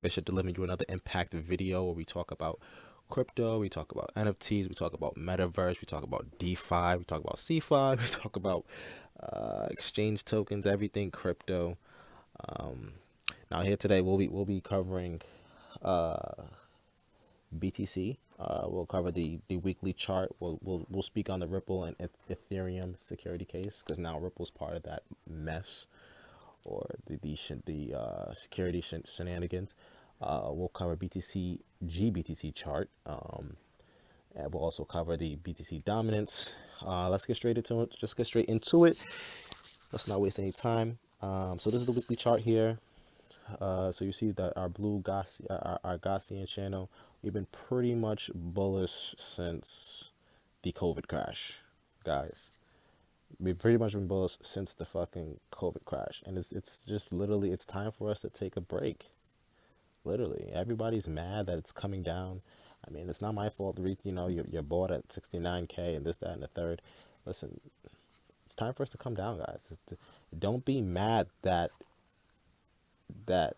Bishop delivering you another impact video where we talk about crypto, we talk about NFTs, we talk about Metaverse, we talk about DeFi, we talk about CeFi, we talk about exchange tokens, everything crypto. Um, Now here today we'll be covering uh, BTC. We'll cover the weekly chart. We'll speak on the Ripple and Ethereum security case because now Ripple's part of that mess or the security shenanigans. We'll cover BTC GBTC chart. And we'll also cover the BTC dominance. Let's get straight into it. Just get straight into it. Let's not waste any time. So this is the weekly chart here. So you see that our our Gaussian channel, we've been pretty much bullish since the COVID crash, guys. We've pretty much been bullish since the fucking COVID crash, and it's just literally it's time for us to take a break. Literally, everybody's mad that it's coming down. I mean, it's not my fault. You're bought at 69K and this, that, and the third. Listen, it's time for us to come down, guys. Don't be mad that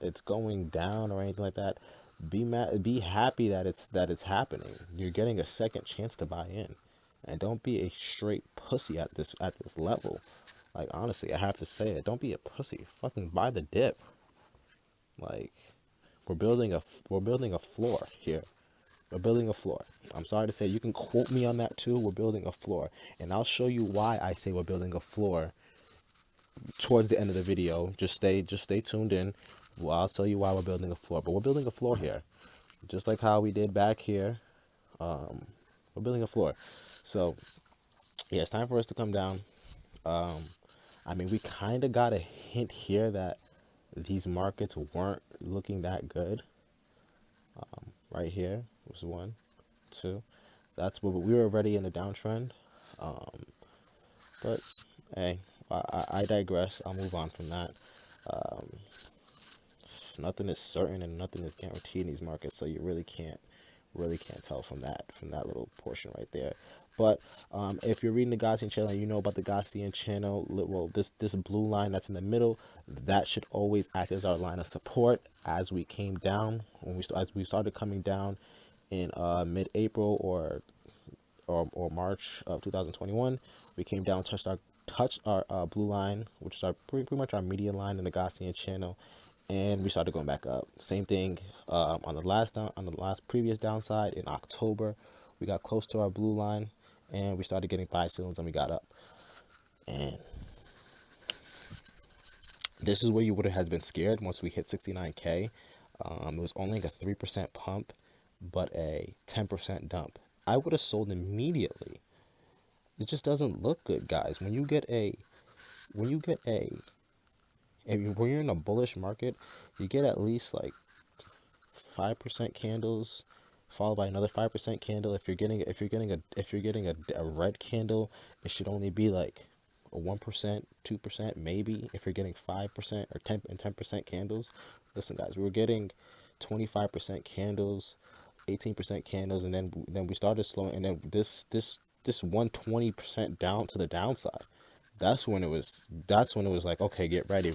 it's going down or anything like that. Be mad, be happy that it's happening. You're getting a second chance to buy in, and don't be a straight pussy at this level. Like honestly, I have to say it. Don't be a pussy. Fucking buy the dip. Like we're building a floor here. We're building a floor. I'm sorry to say, you can quote me on that too. We're building a floor, and I'll show you why I say we're building a floor towards the end of the video. Just stay tuned in. Well, I'll tell you why we're building a floor. But we're building a floor here, just like how we did back here. We're building a floor. So yeah, it's time for us to come down. Um, I mean, we kind of got a hint here that these markets weren't looking that good. Right here was one, two. That's where we were already in a downtrend. Um, but hey, I digress. I'll move on from that. Um, Nothing is certain and nothing is guaranteed in these markets, so you really can't tell from that little portion right there. But if you're reading the Gaussian channel and you know about the Gaussian channel, well, this blue line that's in the middle, that should always act as our line of support as we came down as we started coming down in mid-April or March of 2021. We came down, touched our blue line, which is our pretty much our median line in the Gaussian channel, and we started going back up. Same thing on the last previous downside in October. We got close to our blue line, and we started getting buy signals, and we got up. And this is where you would have been scared once we hit 69K. It was only like a 3% pump, but a 10% dump. I would have sold immediately. It just doesn't look good, guys. When you get a when you're in a bullish market, you get at least like 5% candles, followed by another 5% candle. If you're getting a red candle, it should only be like a 1%, 2% maybe. If you're getting 5% or 10% candles, listen, guys, we were getting 25% candles, 18% candles, and then we started slowing, and then this 120% down to the downside. That's when it was like, okay, get ready.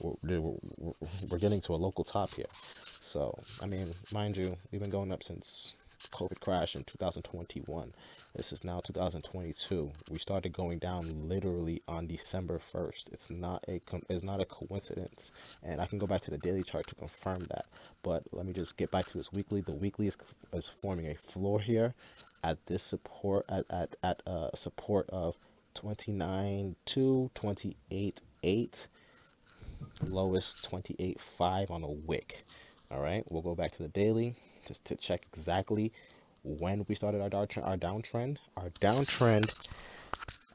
We're getting to a local top here. So I mean, mind you, we've been going up since COVID crash in 2021. This is now 2022. We started going down literally on December 1st. It's not a coincidence, and I can go back to the daily chart to confirm that. But let me just get back to this weekly. The weekly is forming a floor here at this support at support of 29.2, 28.8, lowest 28.5 on a wick. All right, we'll go back to the daily just to check exactly when we started our downtrend. Our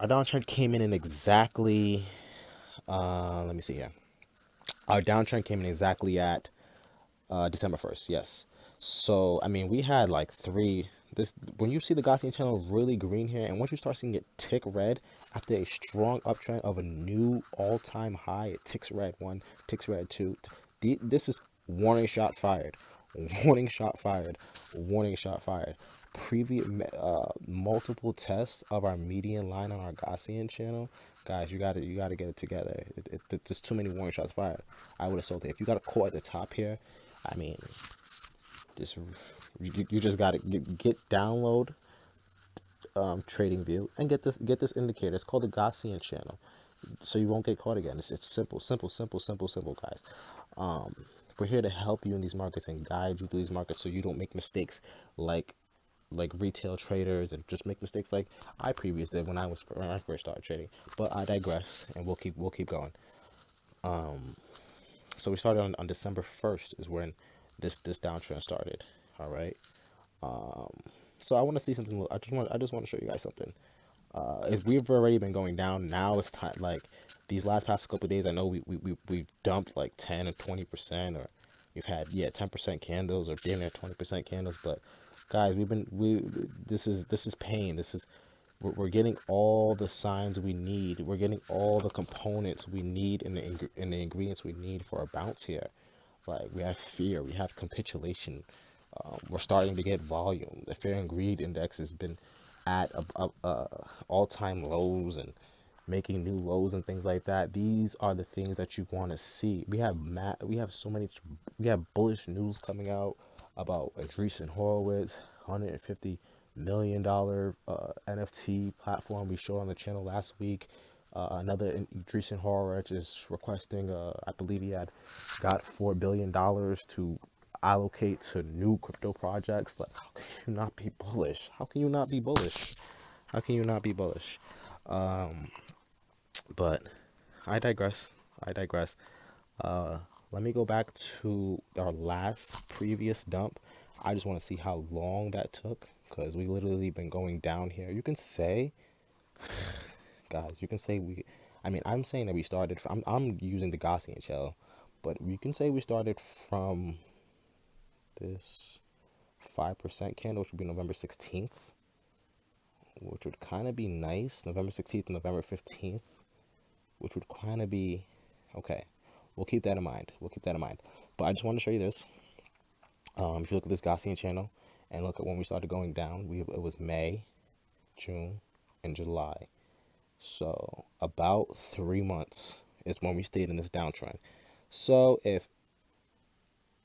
downtrend came in exactly. Let me see here. Our downtrend came in exactly at December 1st. Yes. So I mean, we had like three. This when you see the Gaussian channel really green here, and once you start seeing it tick red after a strong uptrend of a new all-time high, it ticks red one, ticks red two. This is warning shot fired, warning shot fired, warning shot fired. Previous multiple tests of our median line on our Gaussian channel, guys, you gotta get it together. There's too many warning shots fired. I would have sold it. If you got a call at the top here, I mean, this you just gotta get download trading view and get this indicator. It's called the Gaussian channel, so you won't get caught again. It's simple, simple, simple, simple, simple, guys. We're here to help you in these markets and guide you through these markets so you don't make mistakes like retail traders and just make mistakes like I previously did when I first started trading. But I digress, and we'll keep going. So we started on December 1st is when this downtrend started. All right. So I want to see something. I just want to show you guys something. If we've already been going down, now it's time. Like these past couple of days, I know we've dumped like 10 or 20%, or we've had 10% candles or damn near 20% candles. But guys, this is pain. We're getting all the signs we need. We're getting all the components we need and the ingredients we need for a bounce here. Like we have fear, we have capitulation. We're starting to get volume. The fear and greed index has been at all-time lows and making new lows and things like that. These are the things that you want to see. We have bullish news coming out about 𝗙𝗢𝗟𝗟𝗢𝗪 $150 million NFT platform we showed on the channel last week. Another 𝗙𝗢𝗟𝗟𝗢𝗪 is requesting, I believe he had got $4 billion to allocate to new crypto projects. Like, how can you not be bullish? How can you not be bullish? How can you not be bullish? But I digress. I digress. Let me go back to our previous dump. I just want to see how long that took because we literally been going down here. You can say, guys, you can say I mean, I'm saying that we started. I'm using the Gaussian channel, but you can say we started from this 5% candle, which would be November 16th, which would kind of be nice. November 16th and November 15th, which would kind of be okay. We'll keep that in mind. We'll keep that in mind. But I just want to show you this. If you look at this Gaussian channel and look at when we started going down, it was May, June, and July. So about 3 months is when we stayed in this downtrend. So if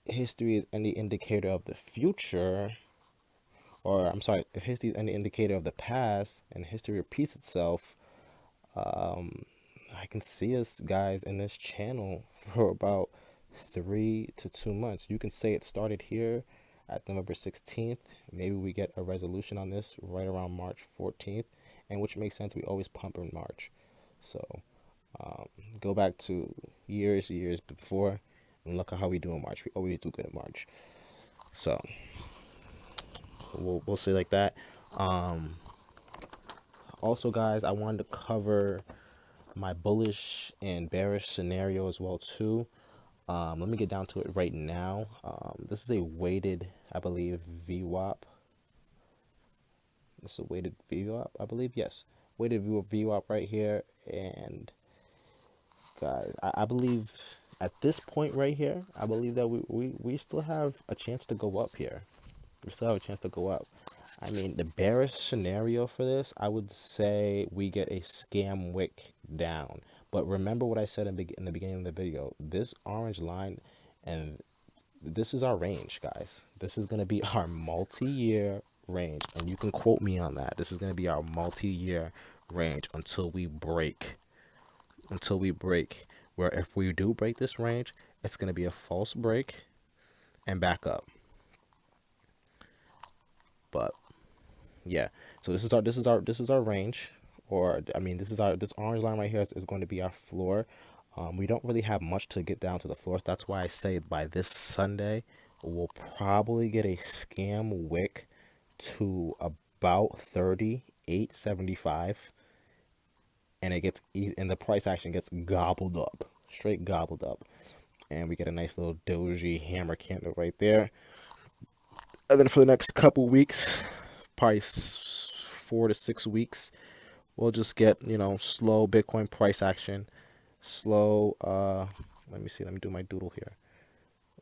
history is any indicator of the future, or I'm sorry, if history is any indicator of the past and history repeats itself, I can see us guys in this channel for about 3 to 2 months. You can say it started here at November 16th. Maybe we get a resolution on this right around March 14th, and which makes sense. We always pump in March. So go back to years before and look at how we do in March. We always do good in March. So we'll say like that. Also, guys, I wanted to cover my bullish and bearish scenario as well too. Let me get down to it right now. This is a weighted, I believe, VWAP. This is a weighted VWAP, I believe. Yes, weighted VWAP right here. And guys, I believe at this point right here, I believe that we still have a chance to go up here. We still have a chance to go up. I mean, the bearish scenario for this, I would say we get a scam wick down. But remember what I said in the beginning of the video. This orange line, and this is our range, guys. This is going to be our multi-year range. And you can quote me on that. This is going to be our multi-year range until we break. Until we break. Where if we do break this range, it's going to be a false break and back up. But yeah, so this is our range, or I mean, this orange line right here is going to be our floor. We don't really have much to get down to the floor. That's why I say by this Sunday we'll probably get a scam wick to about 38.75, and the price action gets gobbled up, straight gobbled up, and we get a nice little doji hammer candle right there. And then for the next couple weeks, probably 4 to 6 weeks, we'll just get, slow Bitcoin price action, slow, let me see, let me do my doodle here.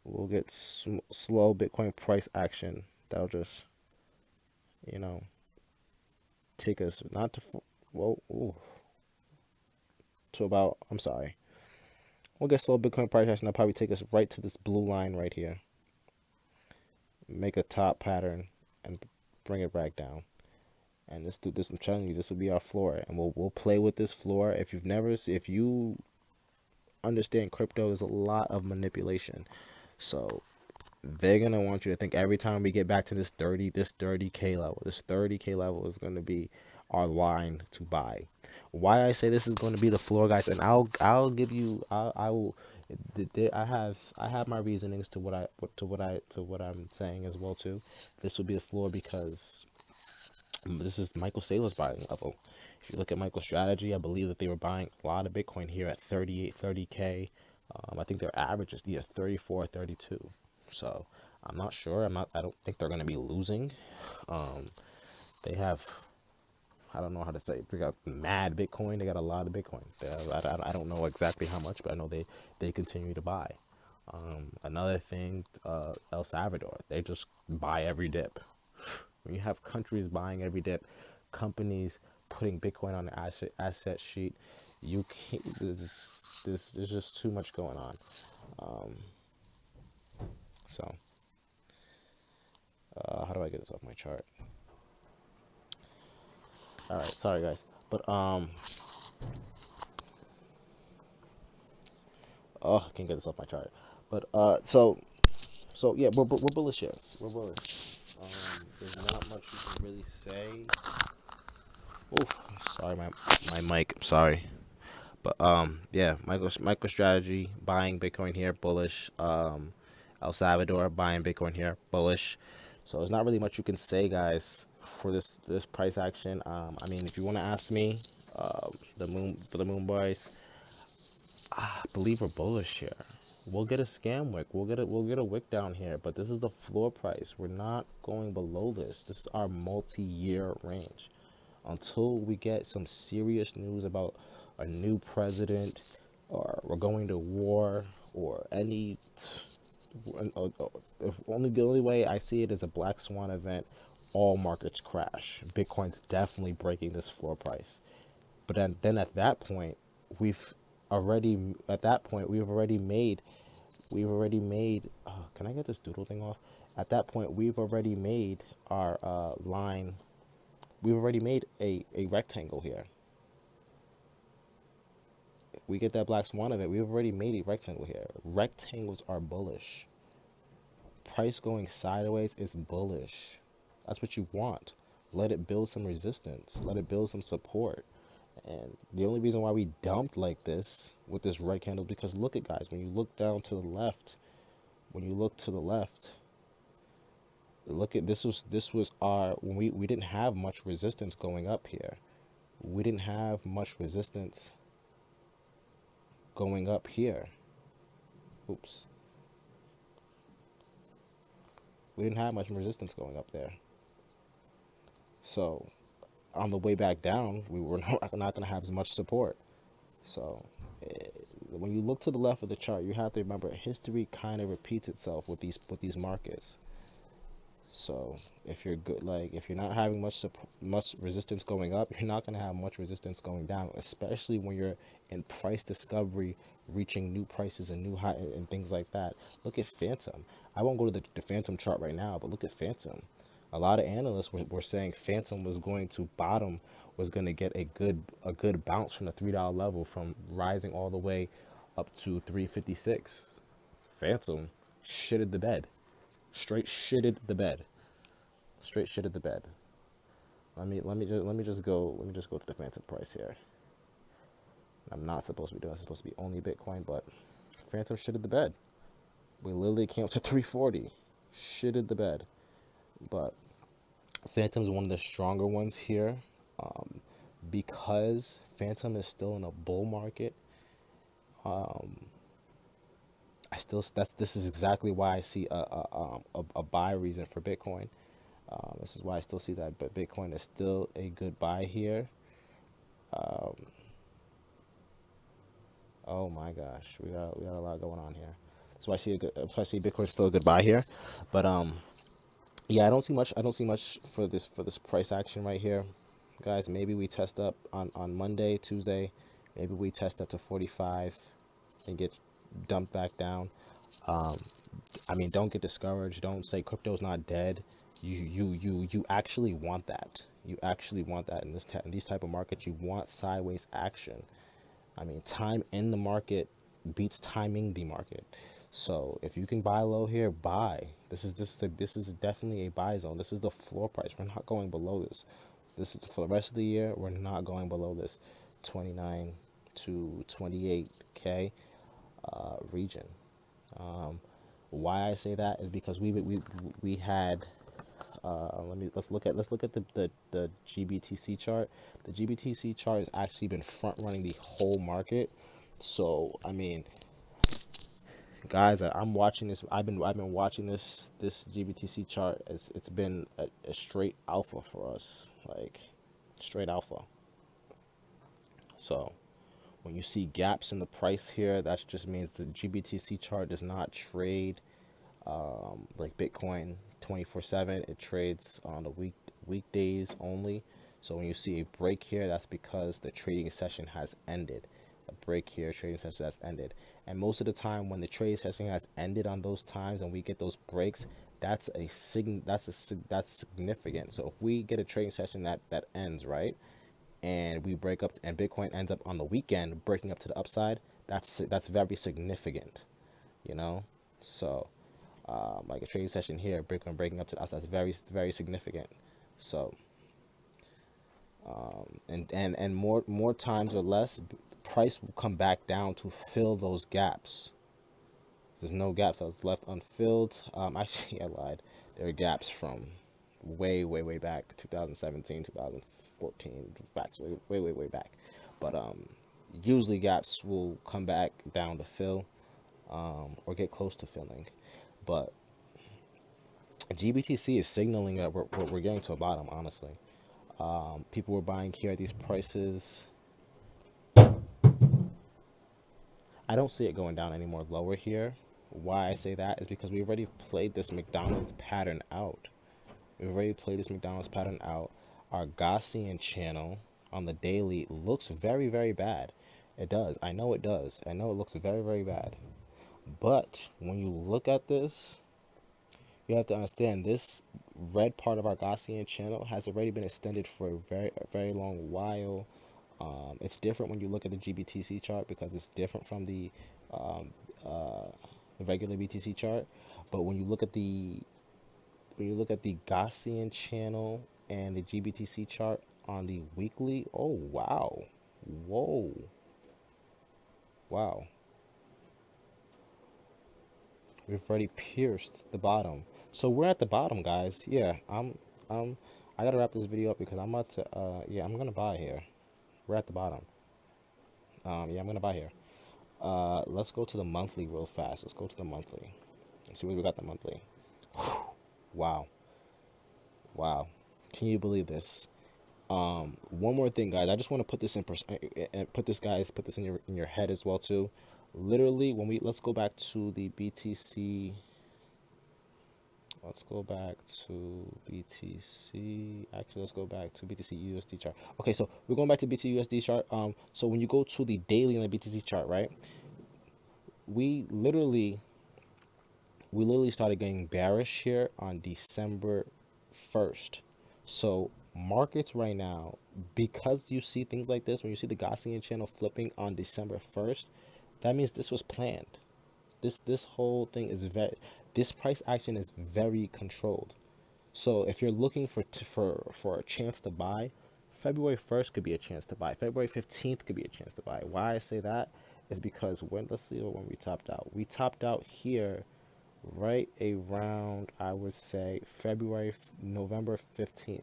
We'll get slow Bitcoin price action. That'll just, take us not to, to I'm sorry. We'll get slow Bitcoin price action. That'll probably take us right to this blue line right here. make a top pattern, and bring it back down. And this I'm telling you, this will be our floor, and we'll play with this floor. If you understand crypto, there's a lot of manipulation. So they're gonna want you to think every time we get back to this 30k level, this 30k level is gonna be our line to buy. Why I say this is going to be the floor, guys, and I'll give you I will. I have my reasonings to what I'm saying as well too. This will be the floor because this is 𝗙𝗢𝗟𝗟𝗢𝗪's buying level. If you look at MicroStrategy, I believe that they were buying a lot of Bitcoin here at 30k. I think their average is 34, 32. So I'm not sure. I don't think they're going to be losing. They have, I don't know how to say it. They got mad Bitcoin. They got a lot of Bitcoin. I don't know exactly how much, but I know they continue to buy. Another thing, El Salvador, they just buy every dip. When you have countries buying every dip, companies putting Bitcoin on the asset sheet, you can't. There's just too much going on. So, how do I get this off my chart? All right, sorry guys, but oh, I can't get this off my chart. But so yeah, we're bullish here. We're bullish. There's not much you can really say. Oof, sorry, my mic. I'm sorry. But yeah, MicroStrategy buying Bitcoin here, bullish. El Salvador buying Bitcoin here, bullish. So there's not really much you can say, guys, for this price action. I mean, if you want to ask me, the moon boys, I believe we're bullish here. We'll get a scam wick. We'll get a wick down here, but this is the floor price. We're not going below this. This is our multi-year range. Until we get some serious news about a new president, or we're going to war, or any, if only the only way I see it is a black swan event, all markets crash. Bitcoin's definitely breaking this floor price. But then at that point, we've already made. Can I get this doodle thing off? At that point, we've already made our line. We've already made a rectangle here. If we get that black swan event, we've already made a rectangle here. Rectangles are bullish. Price going sideways is bullish. That's what you want. Let it build some resistance. Let it build some support. And the only reason why we dumped like this with this red candle, because look at, guys, when you look down to the left, look at this was our, when we didn't have much resistance going up here. We didn't have much resistance going up here. Oops. We didn't have much resistance going up there. So on the way back down, we were not going to have as much support. So when you look to the left of the chart, you have to remember history kind of repeats itself with these markets. So if you're good, like if you're not having much resistance going up, you're not going to have much resistance going down, especially when you're in price discovery, reaching new prices and new high and things like that. Look at Phantom. I won't go to the Phantom chart right now, but look at Phantom. A lot of analysts were saying Phantom was going to bottom, was going to get a good bounce from the $3 level, from rising all the way up to 356. Phantom shitted the bed. Straight shitted the bed. Straight shitted the bed. Let me just go to the Phantom price here. I'm not supposed to be doing this. It's supposed to be only Bitcoin, but Phantom shitted the bed. We literally came up to 340. Shitted the bed. But Phantom's one of the stronger ones here, because Phantom is still in a bull market. This is exactly why I see a buy reason for Bitcoin. This is why I still see that, but Bitcoin is still a good buy here. Oh my gosh, we got a lot going on here. So I see Bitcoin still a good buy here, but yeah, I don't see much for this price action right here, guys. Maybe we test up on Monday, Tuesday. Maybe we test up to 45 and get dumped back down. I mean, don't get discouraged. Don't say crypto's not dead. You actually want that. You actually want that in in these type of markets. You want sideways action. I mean, time in the market beats timing the market. So if you can buy low here, buy. This is definitely a buy zone. This is the floor price. We're not going below this. This is for the rest of the year. We're not going below this 29 to 28K region. Why I say that is because we had let's look at the GBTC chart. The GBTC chart has actually been front running the whole market. So I mean, guys, I'm watching this. I've been watching this GBTC chart. It's been a straight alpha for us, like straight alpha. So when you see gaps in the price here, that just means the GBTC chart does not trade like Bitcoin 24/7. It trades on the weekdays only. So when you see a break here, that's because the trading session has ended. A break here, trading session has ended. And most of the time when the trading session has ended on those times and we get those breaks, that's that's significant. So if we get a trading session that ends, right? And we break up and Bitcoin ends up on the weekend breaking up to the upside, that's very significant, you know? So like a trading session here, Bitcoin breaking up to us, that's very significant. So and more times or less, price will come back down to fill those gaps. There's no gaps that was left unfilled. Actually, I lied. There are gaps from way back, 2017, 2014, back way back. But usually gaps will come back down to fill, or get close to filling. But GBTC is signaling that we're getting to a bottom, honestly. People were buying here at these prices. I don't see it going down any more lower here. Why I say that is because we already played this McDonald's pattern out. We've already played this McDonald's pattern out. Our Gaussian channel on the daily looks very bad. It does. I know it does. I know it looks very bad. But when you look at this, you have to understand this red part of our Gaussian channel has already been extended for a very long while. It's different when you look at the GBTC chart because it's different from um, the regular BTC chart. But when you look at the Gaussian channel and the GBTC chart on the weekly, oh wow, whoa, wow, we've already pierced the bottom. So we're at the bottom, guys. Yeah, um, I gotta wrap this video up because I'm about to, yeah, I'm gonna buy here. We're at the bottom. Yeah, I'm gonna buy here. Let's go to the monthly real fast. Let's go to the monthly. Let's see what we got the monthly. Wow, wow. Can you believe this? One more thing, guys. I just want to put this put this in your head as well too. Literally, when we let's go back to the BTC. Let's go back to BTC. Actually, let's go back to BTC USD chart. Okay, so we're going back to BTC USD chart. So when you go to the daily on the BTC chart, right? We literally started getting bearish here on December 1st. So markets right now, because you see things like this, when you see the Gaussian channel flipping on December 1st, that means this was planned. This whole thing is this price action is very controlled. So if you're looking for a chance to buy, February 1st could be a chance to buy. February 15th could be a chance to buy. Why I say that is because let's see when we topped out. We topped out here right around, I would say, November 15th.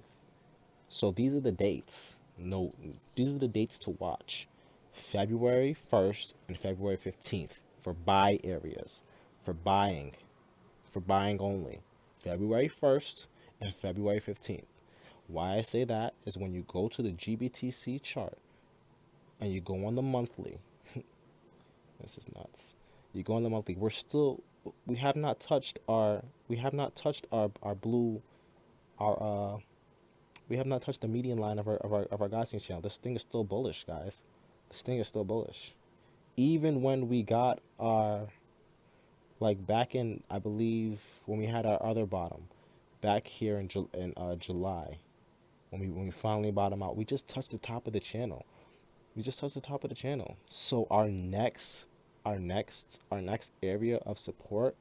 So these are the dates. No, these are the dates to watch. February 1st and February 15th for buy areas, for buying, for buying only. February 1st and February 15th. Why I say that is when you go to the GBTC chart and you go on the monthly. This is nuts. You go on the monthly. We have not touched our blue, our we have not touched the median line of our Gaussian channel. This thing is still bullish, guys. This thing is still bullish. Even when we got our like back in, I believe, when we had our other bottom, back here in July, when we finally bottom out, we just touched the top of the channel. We just touched the top of the channel. So our next area of support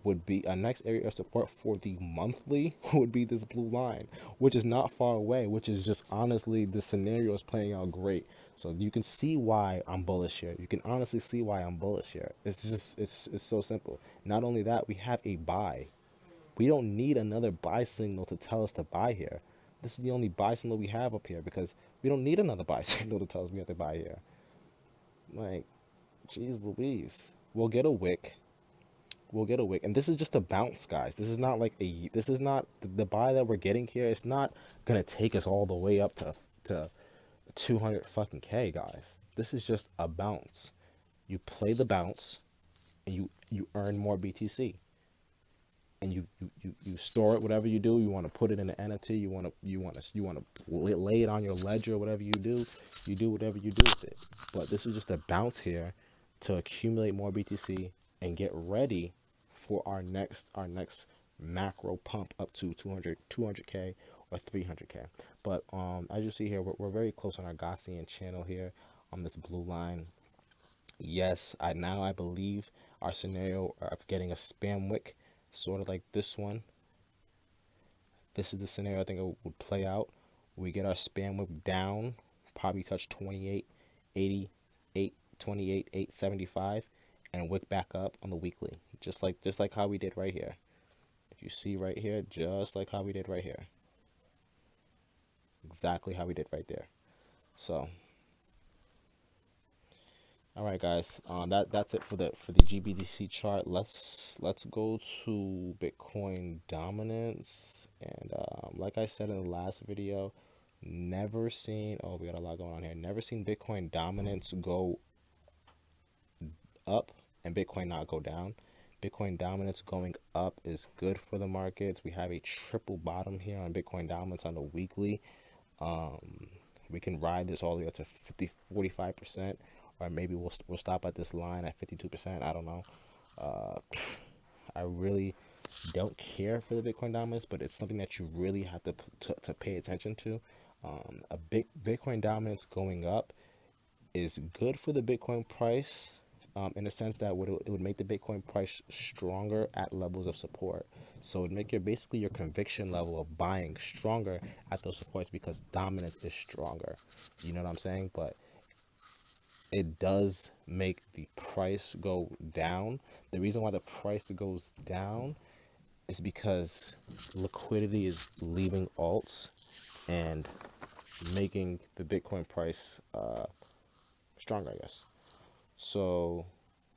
would be, our next area of support for the monthly would be this blue line, which is not far away, which is just, honestly, the scenario is playing out great. So you can see why I'm bullish here. You can honestly see why I'm bullish here. It's so simple. Not only that, we have a buy. We don't need another buy signal to tell us to buy here. This is the only buy signal we have up here, because we don't need another buy signal to tell us we have to buy here. Like, jeez Louise. We'll get a wick, and this is just a bounce, guys. This is not like this is not the buy that we're getting here. It's not gonna take us all the way up to 200 fucking K, guys. This is just a bounce. You play the bounce, and you earn more BTC, and you store it. Whatever you do, you want to put it in an NFT. You want to lay it on your ledger. Whatever you do whatever you do with it. But this is just a bounce here to accumulate more BTC and get ready for our next macro pump up to 200K or 300K. But as you see here, we're very close on our Gaussian channel here on this blue line. Yes, I believe our scenario of getting a spam wick, sort of like this one. This is the scenario I think it would play out. We get our spam wick down, probably touch 28.80, 28.875, and wick back up on the weekly, just like how we did right here. If you see right here, just like how we did right here, exactly how we did right there. So, all right, guys, that's it for the GBTC chart. Let's go to Bitcoin dominance, and like I said in the last video, never seen. Oh, we got a lot going on here. Never seen Bitcoin dominance go up and Bitcoin not go down. Bitcoin dominance going up is good for the markets. We have a triple bottom here on Bitcoin dominance on the weekly. We can ride this all the way up to 45%, or maybe we'll stop at this line at 52%. I don't know. I really don't care for the Bitcoin dominance, but it's something that you really have to pay attention to. A big Bitcoin dominance going up is good for the Bitcoin price, in the sense that it would make the Bitcoin price stronger at levels of support. So it would make basically your conviction level of buying stronger at those supports, because dominance is stronger. You know what I'm saying? But it does make the price go down. The reason why the price goes down is because liquidity is leaving alts and making the Bitcoin price stronger, I guess. So,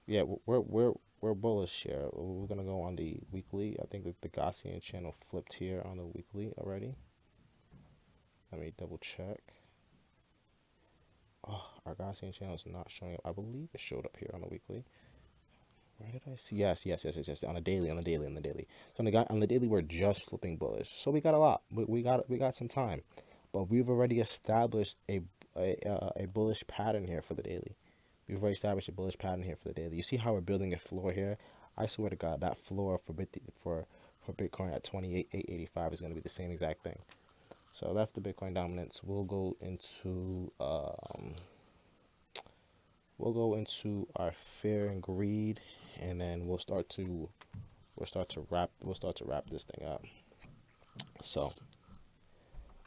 yeah, we're bullish here. We're gonna go on the weekly. I think that the Gaussian channel flipped here on the weekly already. Let me double check. Oh, our Gaussian channel is not showing up. I believe it showed up here on the weekly. Where did I see? Yes. On the daily. So on the daily, we're just flipping bullish. So we got a lot. We got some time, but we've already established a bullish pattern here for the daily. We've already established a bullish pattern here for the daily. You see how we're building a floor here? I swear to God, that floor for Bitcoin at 28.885 is going to be the same exact thing. So that's the Bitcoin dominance. We'll go into our fear and greed, and then we'll start to wrap this thing up. So,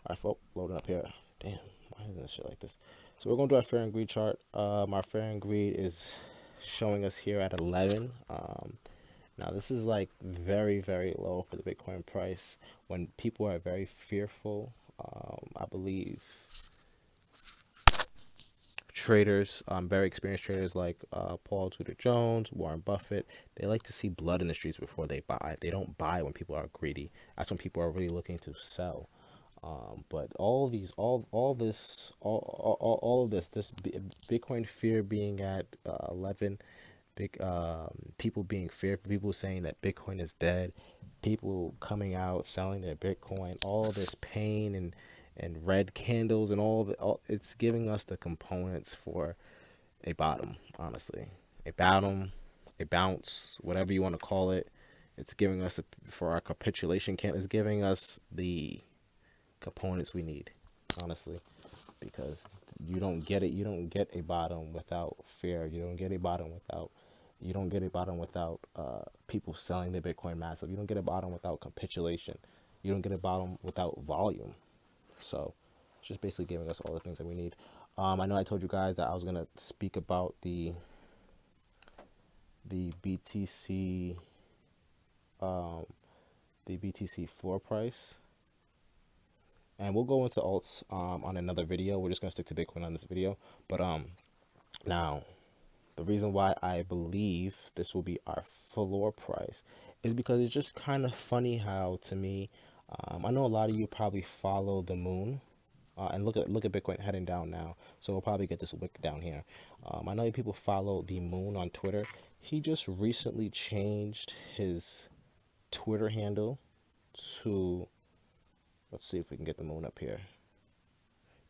I loading up here. Damn, why is this shit like this? So we're going to do our fear and greed chart. Our fear and greed is showing us here at 11. Now this is like very, very low for the Bitcoin price when people are very fearful. I believe traders, very experienced traders like Paul Tudor Jones, Warren Buffett, they like to see blood in the streets before they buy. They don't buy when people are greedy. That's when people are really looking to sell. But all of this Bitcoin fear being at 11, people being fearful, people saying that Bitcoin is dead, people coming out selling their Bitcoin, all this pain and red candles and it's giving us the components for a bottom, honestly. A bottom a bounce, whatever you want to call it. It's giving us, for our capitulation camp, it's giving us the components we need, honestly, because you don't get it. You don't get a bottom without fear. You don't get a bottom without. You don't get a bottom without people selling the Bitcoin massive. You don't get a bottom without capitulation. You don't get a bottom without volume. So it's just basically giving us all the things that we need. I know I told you guys that I was gonna speak about the BTC the BTC floor price, and we'll go into alts on another video. We're just gonna stick to Bitcoin on this video, but now the reason why I believe this will be our floor price is because it's just kind of funny how, to me, I know a lot of you probably follow the moon, and look at Bitcoin heading down now, so we'll probably get this wick down here. I know people follow the moon on Twitter. He just recently changed his Twitter handle to, let's see if we can get the moon up here.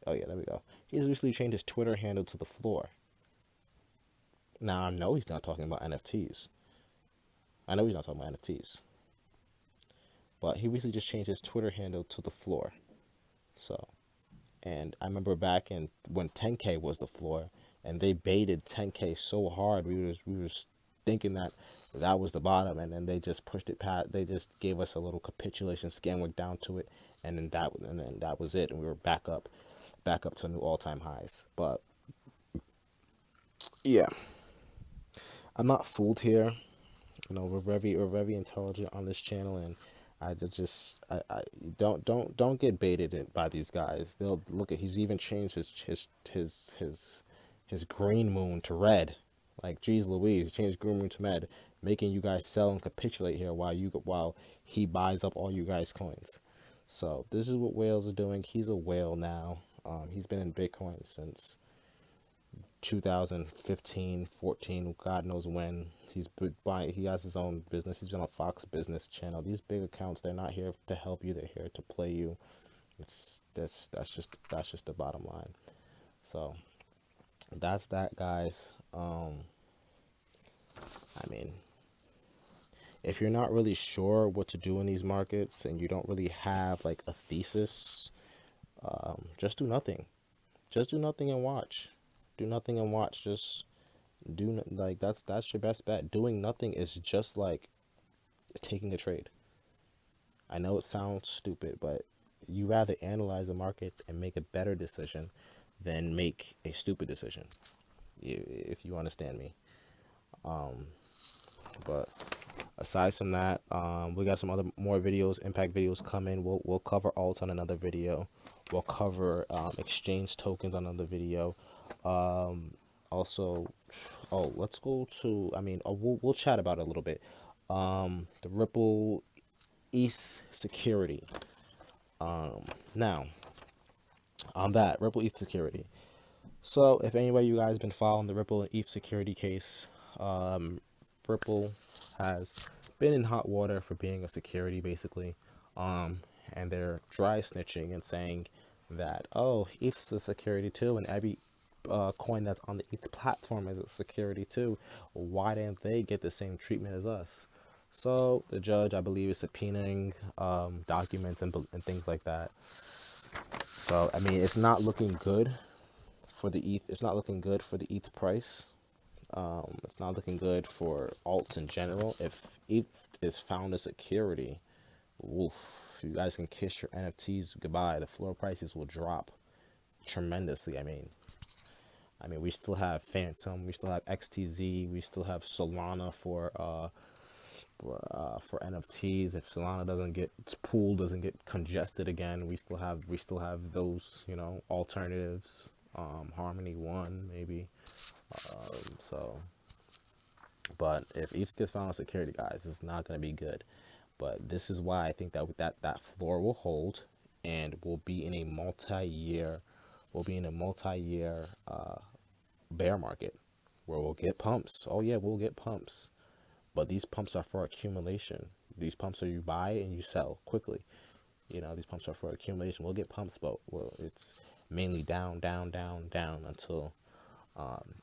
Oh yeah, there we go. He's recently changed his Twitter handle to the floor. Now I know he's not talking about NFTs. But he recently just changed his Twitter handle to the floor. So, and I remember back in when 10K was the floor, and they baited 10K so hard, we was thinking that was the bottom, and then they just pushed it past. They just gave us a little capitulation scan, went down to it, and then that was it, and we were back up to new all-time highs. But yeah, I'm not fooled here. You know, we're very intelligent on this channel, and I don't get baited by these guys. They'll look at, he's even changed his green moon to red. Like, geez Louise, he changed green moon to red, making you guys sell and capitulate here while he buys up all you guys' coins. So this is what Whales is doing. He's a whale now. He's been in Bitcoin since 2015, 14, God knows when. He has his own business. He's been on Fox Business Channel. These big accounts, they're not here to help you. They're here to play you. That's just the bottom line. So that's that, guys. I mean, if you're not really sure what to do in these markets and you don't really have like a thesis, just do nothing. Just do nothing and watch. Do nothing and watch. Just do, like, that's your best bet. Doing nothing is just like taking a trade. I know it sounds stupid, but you rather analyze the market and make a better decision than make a stupid decision, if you understand me. But aside from that, we got some more videos, impact videos coming. We'll cover alts on another video. We'll cover exchange tokens on another video. Also, let's go to, we'll chat about it a little bit. The Ripple ETH security. Now, on that, Ripple ETH security. So, if anybody you guys been following the Ripple ETH security case, Ripple has been in hot water for being a security, basically. And they're dry snitching and saying that, oh, ETH's a security too, and every coin that's on the ETH platform is a security too. Why didn't they get the same treatment as us? So the judge, I believe, is subpoenaing documents and things like that. So I mean, it's not looking good for the ETH. It's not looking good for the ETH price. It's not looking good for alts in general. If ETH is found as security, woof, you guys can kiss your NFTs goodbye. The floor prices will drop tremendously. I mean, we still have Phantom, we still have XTZ, we still have Solana for NFTs. If Solana doesn't get, its pool doesn't get congested again, we still have those, you know, alternatives. Harmony One maybe. But if ETH gets found on security, guys, it's not going to be good. But this is why I think that floor will hold, and we'll be in a multi-year bear market where we'll get pumps. Oh yeah, we'll get pumps, but these pumps are for accumulation. These pumps are you buy and you sell quickly. You know, these pumps are for accumulation. We'll get pumps, but it's mainly down until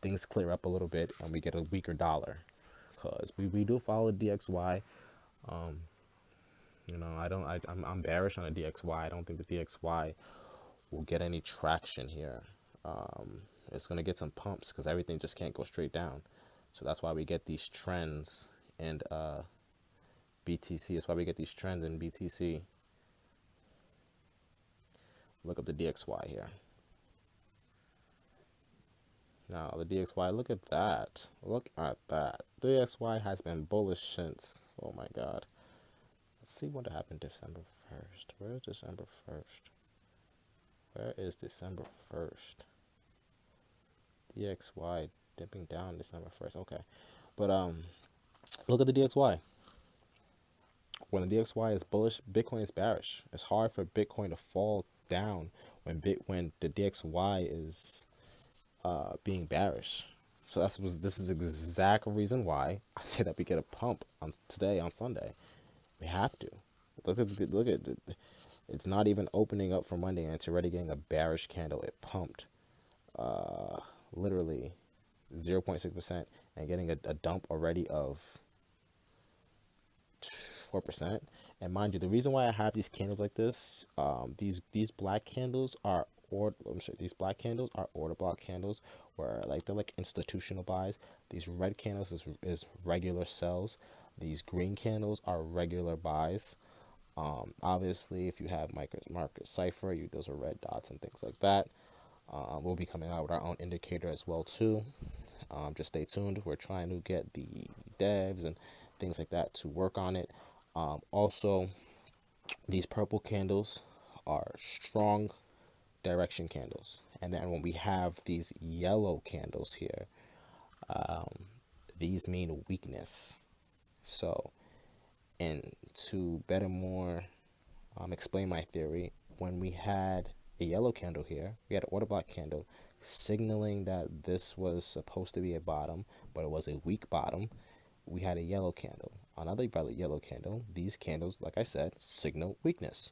things clear up a little bit and we get a weaker dollar. because we do follow DXY. You know, I'm bearish on the DXY. I don't think the DXY will get any traction here. It's going to get some pumps because everything just can't go straight down. So that's why we get these trends in BTC. That's why we get these trends in BTC. Look up the DXY here. Now, the DXY, look at that. Look at that. DXY has been bullish since, oh my God. Let's see what happened December 1st. Where is December 1st? Where is December 1st? DXY dipping down December 1st. Okay. But look at the DXY. When the DXY is bullish, Bitcoin is bearish. It's hard for Bitcoin to fall down when the DXY is being bearish. So this is the exact reason why I say that we get a pump on Sunday. We have to. Look at it's not even opening up for Monday and it's already getting a bearish candle. It pumped literally 0.6% and getting a dump already of 4%. And mind you, the reason why I have these candles like this, these black candles are these black candles are order block candles where they're like institutional buys. These red candles is regular sells. These green candles are regular buys. Obviously, if you have market cipher, those are red dots and things like that. We'll be coming out with our own indicator as well too. Just stay tuned. We're trying to get the devs and things like that to work on it. Also, these purple candles are strong direction candles, and then when we have these yellow candles here, these mean weakness. So, and to explain my theory, when we had a yellow candle here, we had an order block candle signaling that this was supposed to be a bottom, but it was a weak bottom. We had a yellow candle, another yellow candle. These candles, like I said, signal weakness.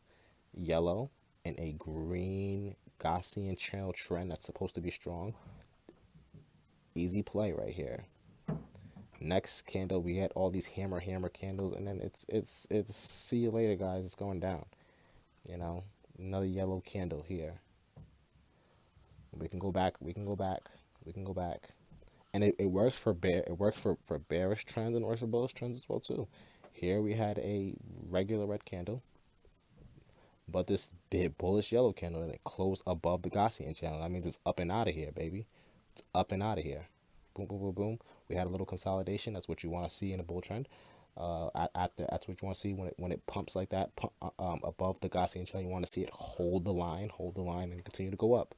Yellow and a green Gaussian channel trend that's supposed to be strong. Easy play right here. Next candle, we had all these hammer candles, and then it's see you later, guys. It's going down. You know, another yellow candle here. We can go back. And it works for bearish trends and works for bullish trends as well too. Here we had a regular red candle, but this big bullish yellow candle, and it closed above the Gaussian channel. That means it's up and out of here, baby. It's up and out of here. Boom, boom, boom, boom. We had a little consolidation. That's what you want to see in a bull trend. That's what you want to see when it pumps like that above the Gaussian channel. You want to see it hold the line, and continue to go up.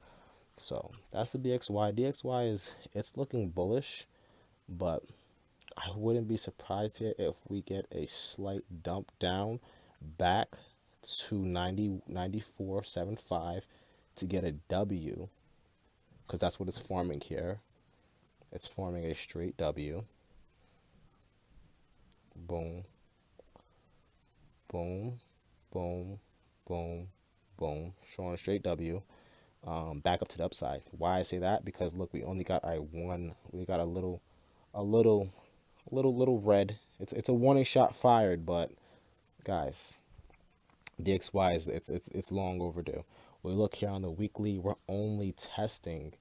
So that's the DXY. DXY it's looking bullish, but I wouldn't be surprised here if we get a slight dump down back to 94.75 to get a W, because that's what it's forming here. It's forming a straight W. Boom, boom, boom, boom, boom, showing a straight W. Back up to the upside. Why I say that? Because look, we only got we got a little red. It's a warning shot fired, but guys, DXY is it's long overdue. We look here on the weekly, we're only testing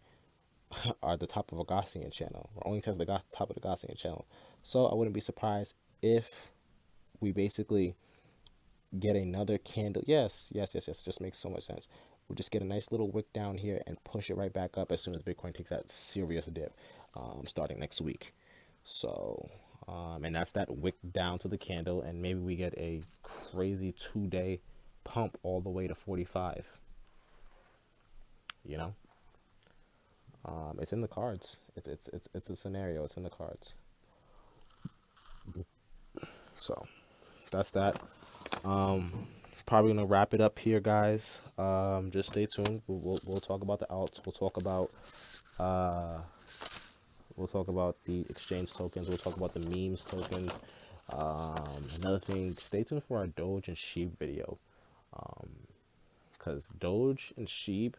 the top of a Gaussian channel. We're only testing the top of the Gaussian channel. So I wouldn't be surprised if we basically get another candle. Yes. It just makes so much sense. We'll just get a nice little wick down here and push it right back up as soon as Bitcoin takes that serious dip starting next week. So, and that's that wick down to the candle, and maybe we get a crazy 2-day pump all the way to 45. You know, it's in the cards. It's a scenario. It's in the cards. So that's that. Probably gonna wrap it up here, guys. Just stay tuned. We'll talk about the alts. We'll talk about the exchange tokens. We'll talk about the memes tokens. Another thing, stay tuned for our Doge and Sheep video. Because Doge and Sheep,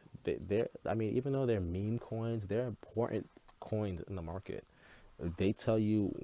I mean, even though they're meme coins, they're important coins in the market. They tell you